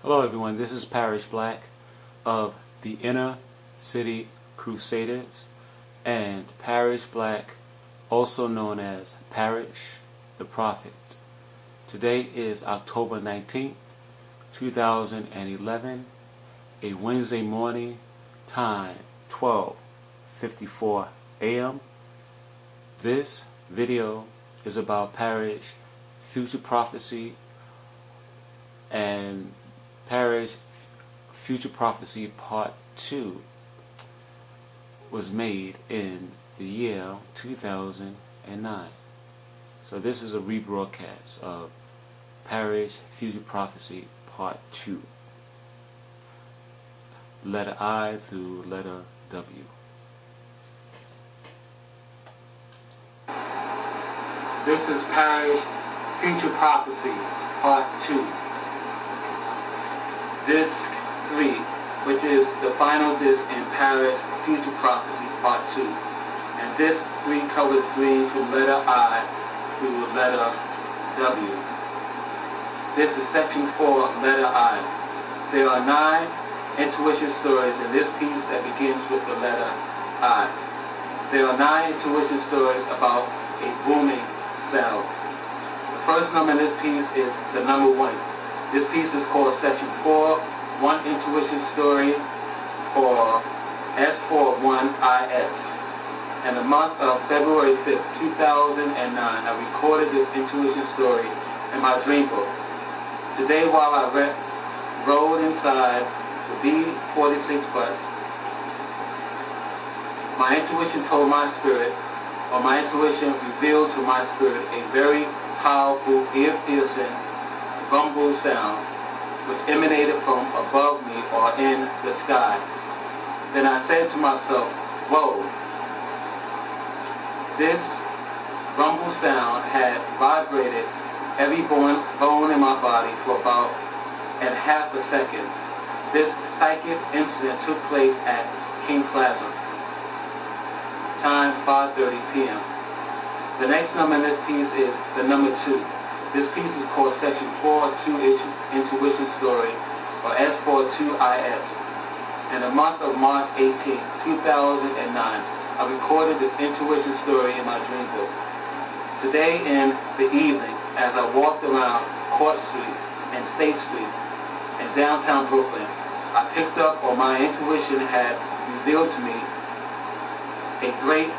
Hello everyone, this is Parrish Black of the Inner City Crusaders and Parrish Black, also known as Parrish the Prophet. Today is October 19th, 2011, a Wednesday morning, time 12:54 a.m. This video is about Parrish Future Prophecy, and Parrish Future Prophecy Part 2 was made in the year 2009. So this is a rebroadcast of Parrish Future Prophecy Part 2. Letter I through letter W. This is Parrish Future Prophecies Part 2. Disc 3, which is the final disc in Parrish Future Prophecy Part 2. And Disc 3 covers dreams from letter I through letter W. This is Section 4, letter I. There are 9 intuition stories in this piece that begins with the letter I. There are 9 intuition stories about a booming sound. The first number in this piece is the number 1. This piece is called Section 4, One Intuition Story, or S41IS. And the month of February 5th, 2009, I recorded this intuition story in my dream book. Today, while I rode inside the B46 bus, my intuition told my spirit, or my intuition revealed to my spirit, a very powerful, ear-piercing rumble sound which emanated from above me or in the sky. Then I said to myself, whoa. This rumble sound had vibrated every bone in my body for about half a second. This psychic incident took place at King Plaza, time 5:30 p.m. The next number in this piece is the number 2. This piece is called Section 4, 2 Intuition Story, or S42IS. In the month of March 18, 2009, I recorded this intuition story in my dream book. Today in the evening, as I walked around Court Street and State Street in downtown Brooklyn, I picked up, or my intuition had revealed to me, a great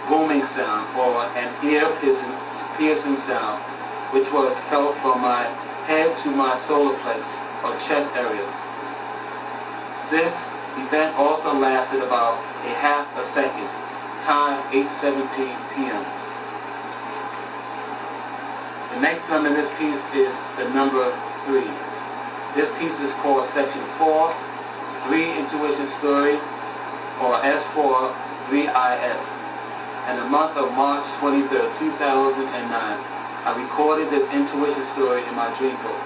booming sound, or an ear-piercing sound, which was felt from my head to my solar plexus, or chest area. This event also lasted about a half a second, time 8:17 p.m. The next number in this piece is the number 3. This piece is called Section 4, 3 Intuition Story, or S43IS. And the month of March 23rd, 2009, I recorded this intuition story in my dream book.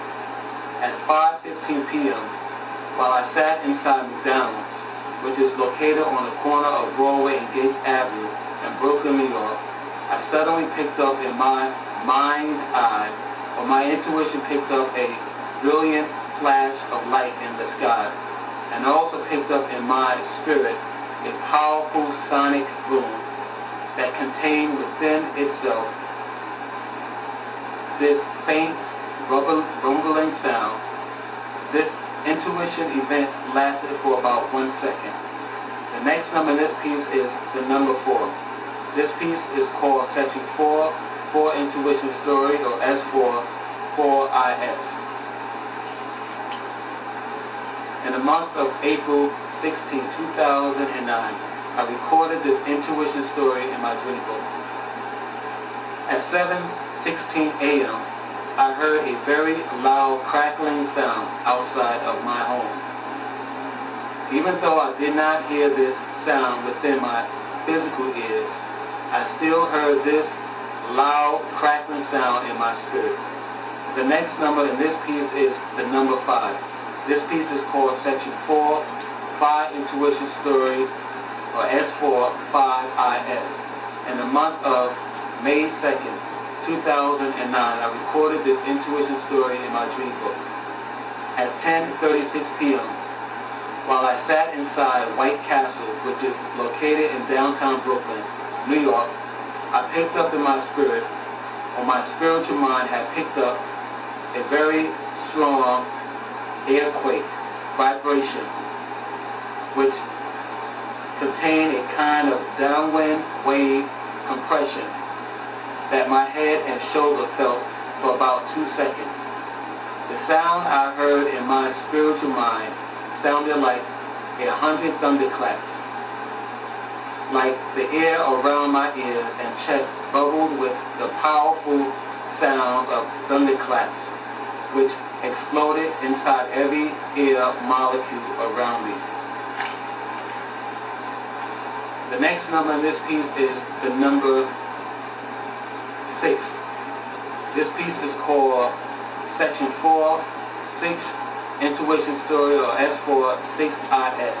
At 5:15 p.m., while I sat inside McDonald's, which is located on the corner of Broadway and Gates Avenue in Brooklyn, New York, I suddenly picked up in my mind's eye, or my intuition picked up a brilliant flash of light in the sky, and also picked up in my spirit a powerful sonic boom that contained within itself this faint, rumbling sound. This intuition event lasted for about 1 second. The next number in this piece is the number 4. This piece is called Section 4, 4 Intuition Story, or S44IS. In the month of April 16, 2009, I recorded this intuition story in my dream book. At 7:16 a.m., I heard a very loud crackling sound outside of my home. Even though I did not hear this sound within my physical ears, I still heard this loud crackling sound in my spirit. The next number in this piece is the number 5. This piece is called Section 4, 5 Intuition Story, or S45IS. In the month of May 2nd, 2009, I recorded this intuition story in my dream book. at 10:36 p.m. while I sat inside White Castle, which is located in downtown Brooklyn, New York. I picked up in my spirit, or my spiritual mind had picked up, a very strong earthquake vibration, which contained a kind of downwind wave compression that my head and shoulder felt for about 2 seconds. The sound I heard in my spiritual mind sounded like 100 thunderclaps. Like the air around my ears and chest bubbled with the powerful sound of thunderclaps, which exploded inside every air molecule around me. The next number in this piece is the number 6. This piece is called Section 4, 6 Intuition Story, or S4, 6IS.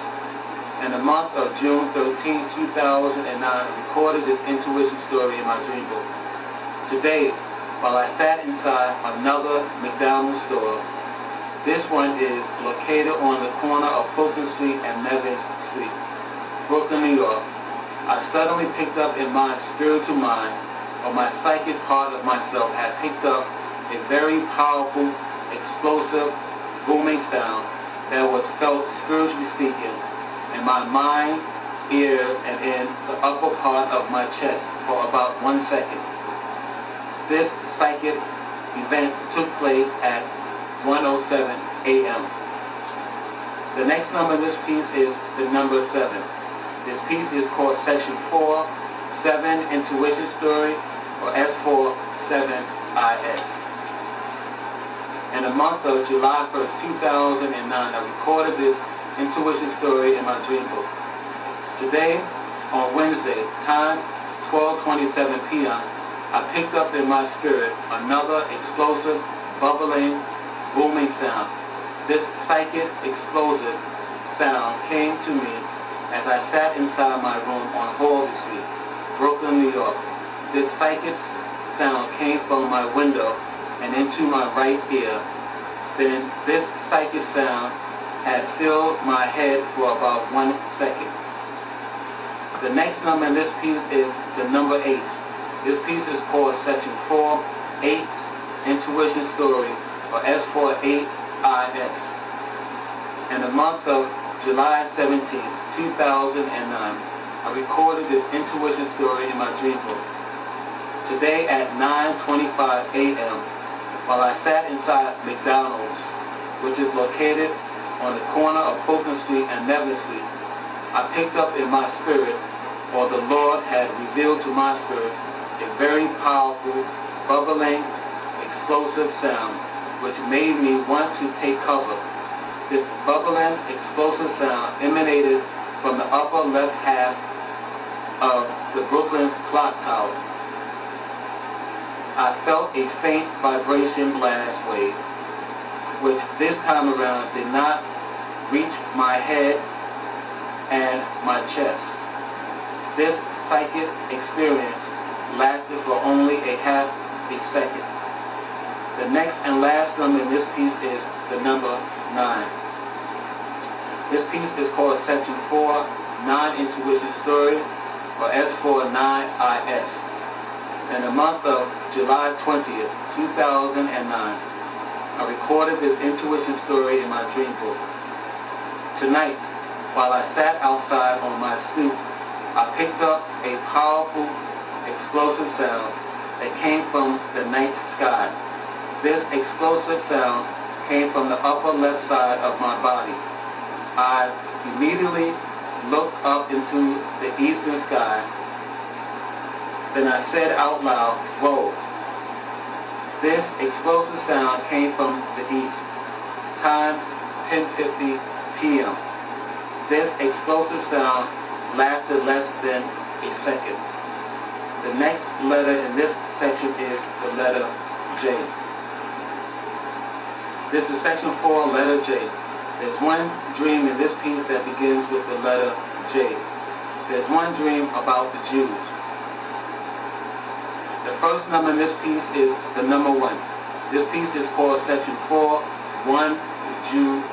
In the month of June 13, 2009, I recorded this intuition story in my dream book. Today, while I sat inside another McDonald's store, this one is located on the corner of Fulton Street and Nevins Street, Brooklyn, New York, I suddenly picked up in my spiritual mind, or my psychic part of myself had picked up a very powerful, explosive, booming sound that was felt, spiritually speaking, in my mind, ears, and in the upper part of my chest for about 1 second. This psychic event took place at 1:07 a.m. The next number in this piece is the number 7. This piece is called Section 4, 7 Intuition Story, or S4, 7IS. In the month of July 1st, 2009, I recorded this intuition story in my dream book. Today, on Wednesday, time 12:27 p.m., I picked up in my spirit another explosive, bubbling, booming sound. This psychic, explosive sound came to me as I sat inside my room on Halsey Street, Brooklyn, New York. This psychic sound came from my window and into my right ear. Then this psychic sound had filled my head for about 1 second. The next number in this piece is the number 8. This piece is called Section 4, 8 Intuition Story, or S48IS. In the month of July 17, 2009, I recorded this intuition story in my dream book. Today at 9:25 a.m., while I sat inside McDonald's, which is located on the corner of Fulton Street and Nevin Street, I picked up in my spirit, or the Lord had revealed to my spirit, a very powerful, bubbling, explosive sound, which made me want to take cover. This bubbling, explosive sound emanated from the upper left half of the Brooklyn's clock tower. I felt a faint vibration blast wave, which this time around did not reach my head and my chest. This psychic experience lasted for only a half a second. The next and last number in this piece is the number 9. This piece is called Section 4, 9 Intuition Story, or S49IS. In the month of July 20th, 2009, I recorded this intuition story in my dream book. Tonight, while I sat outside on my stoop, I picked up a powerful, explosive sound that came from the night sky. This explosive sound came from the upper left side of my body. I immediately looked up into the eastern sky. Then I said out loud, "Whoa." This explosive sound came from the east. Time 10:50 p.m. This explosive sound lasted less than a second. The next letter in this section is the letter J. This is Section 4, letter J. There's one dream in this piece that begins with the letter J. There's one dream about the Jews. The first number in this piece is the number 1. This piece is called Section 4, 1 Jew,